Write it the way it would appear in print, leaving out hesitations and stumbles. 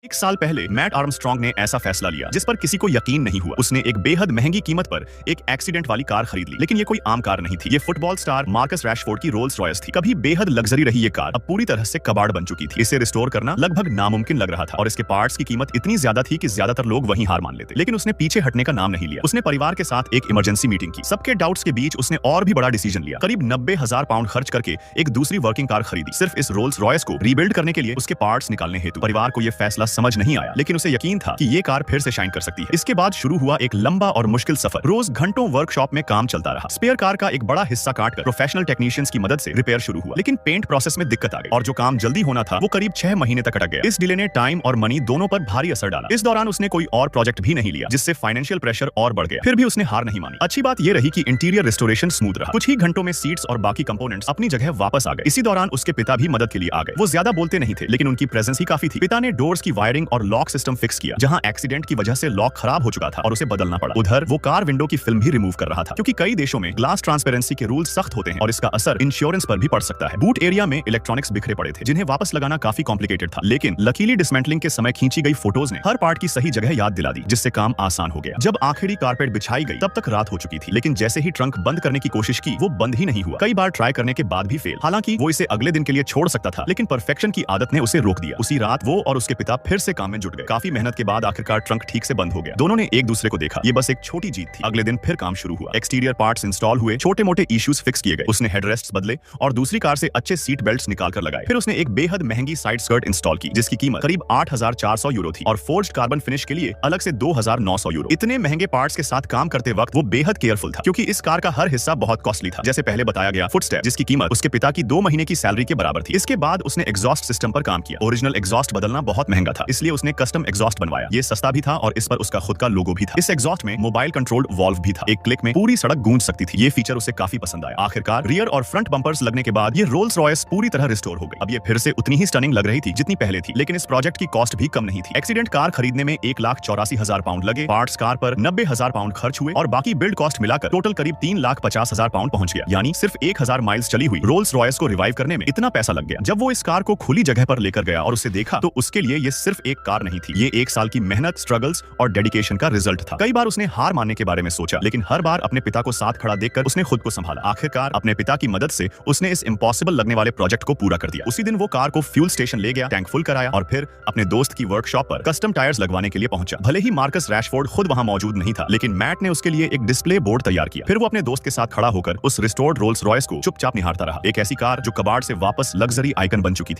एक साल पहले मैट आर्मस्ट्रॉन्ग ने ऐसा फैसला लिया जिस पर किसी को यकीन नहीं हुआ। उसने एक बेहद महंगी कीमत पर एक एक्सीडेंट वाली कार खरीद ली, लेकिन ये कोई आम कार नहीं थी। ये फुटबॉल स्टार मार्कस रैशफोर्ड की रोल्स रॉयस थी। कभी बेहद लग्जरी रही ये कार अब पूरी तरह से कबाड़ बन चुकी थी। इसे रिस्टोर करना लगभग नामुमकिन लग रहा था और इसके पार्ट्स की कीमत इतनी ज्यादा थी कि ज्यादातर लोग वहीं हार मान लेते। लेकिन उसने पीछे हटने का नाम नहीं लिया। उसने परिवार के साथ एक इमरजेंसी मीटिंग की। सबके डाउट्स के बीच उसने और भी बड़ा डिसीजन लिया। करीब 90,000 पाउंड खर्च करके एक दूसरी वर्किंग कार खरीदी, सिर्फ इस रोल्स रॉयस को रीबिल्ड करने के लिए, उसके पार्ट्स निकालने हेतु। परिवार को यह फैसला समझ नहीं आया, लेकिन उसे यकीन था कि ये कार फिर से शाइन कर सकती है। इसके बाद शुरू हुआ एक लंबा और मुश्किल सफर। रोज घंटों वर्कशॉप में काम चलता रहा। स्पेयर कार का एक बड़ा हिस्सा काटकर प्रोफेशनल टेक्नीशियंस की मदद से रिपेयर शुरू हुआ, लेकिन पेंट प्रोसेस में दिक्कत आ गई और जो काम जल्दी होना था वो करीब 6 महीने तक अटक गया। इस डिले ने टाइम और मनी दोनों पर भारी असर डाला। इस दौरान उसने कोई और प्रोजेक्ट भी नहीं लिया, जिससे फाइनेंशियल प्रेशर और बढ़ गया। फिर भी उसने हार नहीं मानी। अच्छी बात यह रही कि इंटीरियर रिस्टोरेशन स्मूथ रहा। कुछ ही घंटों में सीट्स और बाकी कंपोनेंट्स अपनी जगह वापस आ गए। इसी दौरान उसके पिता भी मदद के लिए आ गए। वो ज्यादा बोलते नहीं थे, लेकिन उनकी प्रेजेंस ही काफी थी। पिता ने डोर्स की वायरिंग और लॉक सिस्टम फिक्स किया। जहां एक्सीडेंट की वजह से लॉक खराब हो चुका था और उसे बदलना पड़ा। उधर वो कार विंडो की फिल्म भी रिमूव कर रहा था, क्योंकि कई देशों में ग्लास ट्रांसपेरेंसी के रूल सख्त होते हैं और इसका असर इंश्योरेंस पर भी पड़ सकता है। बूट एरिया में इलेक्ट्रॉनिक्स बिखरे पड़े थे, जिन्हें वापस लगाना काफी कॉम्प्लिकेटेड था, लेकिन लकीली डिसमेंटलिंग के समय खींची गई फोटोज ने हर पार्ट की सही जगह याद दिला दी, जिससे काम आसान हो गया। जब आखिरी कारपेट बिछाई गई तब तक रात हो चुकी थी, लेकिन जैसे ही ट्रंक बंद करने की कोशिश की वो बंद ही नहीं हुआ। कई बार ट्राई करने के बाद भी फेल। हालांकि वो इसे अगले दिन के लिए छोड़ सकता था, लेकिन परफेक्शन की आदत ने उसे रोक दिया। उसी रात वो और उसके पिता फिर से काम में जुट गए। काफी मेहनत के बाद आखिरकार ट्रंक ठीक से बंद हो गया। दोनों ने एक दूसरे को देखा। ये बस एक छोटी जीत थी। अगले दिन फिर काम शुरू हुआ। एक्सटीरियर पार्ट्स इंस्टॉल हुए, छोटे मोटे इश्यूज फिक्स किए गए। उसने हेडरेस्ट्स बदले और दूसरी कार से अच्छे सीट बेल्ट्स निकाल कर लगाए। फिर उसने एक बेहद महंगी साइड स्कर्ट इंस्टॉल की, जिसकी कीमत करीब 8,400 यूरो थी और फोर्ज्ड कार्बन फिनिश के लिए अलग से 2,900 यूरो। इतने महंगे पार्ट्स के साथ काम करते वक्त वो बेहद केयरफुल था, क्योंकि इस कार का हर हिस्सा बहुत कॉस्टली था। जैसे पहले बताया गया फुटस्टेप, जिसकी कीमत उसके पिता की 2 महीने की सैलरी के बराबर थी। इसके बाद उसने एग्जॉस्ट सिस्टम पर काम किया। ओरिजिनल एग्जॉस्ट बदलना बहुत महंगा था, इसलिए उसने कस्टम एग्जॉस्ट बनवाया। ये सस्ता भी था और इस पर उसका खुद का लोगो भी था। इस एग्जॉस्ट में मोबाइल कंट्रोल्ड वॉल्व भी था। एक क्लिक में पूरी सड़क गूंज सकती थी। ये फीचर उसे काफी पसंद आया। आखिरकार रियर और फ्रंट बम्पर्स लगने के बाद ये रोल्स रॉयस पूरी तरह रिस्टोर हो गई। अब ये फिर से उतनी ही स्टनिंग लग रही थी जितनी पहले थी, लेकिन इस प्रोजेक्ट की कॉस्ट भी कम नहीं थी। एक्सीडेंट कार खरीदने में 1,84,000 पाउंड लगे, पार्ट्स कार पर 90,000 पाउंड खर्च हुए और बाकी बिल्ड कॉस्ट मिलाकर टोटल करीब 3,50,000 पाउंड पहुंच गया। यानी सिर्फ 1,000 माइल्स चली हुई रोल्स रॉयस को रिवाइव करने में इतना पैसा लग गया। जब वो इस कार को खुली जगह पर लेकर गया और उसे देखा, तो उसके लिए ये सिर्फ एक कार नहीं थी। ये 1 साल की मेहनत, स्ट्रगल्स और डेडिकेशन का रिजल्ट था। कई बार उसने हार मानने के बारे में सोचा, लेकिन हर बार अपने पिता को साथ खड़ा देखकर उसने खुद को संभाला। आखिरकार अपने पिता की मदद से उसने इस इम्पॉसिबल लगने वाले प्रोजेक्ट को पूरा कर दिया। उसी दिन वो कार को फ्यूल स्टेशन ले गया, टैंक फुल कराया और फिर अपने दोस्त की वर्कशॉप पर कस्टम टायर्स लगवाने के लिए पहुंचा। भले ही मार्कस रैशफोर्ड खुद वहां मौजूद नहीं था, लेकिन मैट ने उसके लिए एक डिस्प्ले बोर्ड तैयार किया। फिर वो अपने दोस्त के साथ खड़ा होकर उस रिस्टोर्ड रोल्स रॉयस को चुपचाप निहारता रहा। एक ऐसी कार जो कबाड़ से वापस लग्जरी आइकन बन चुकी थी।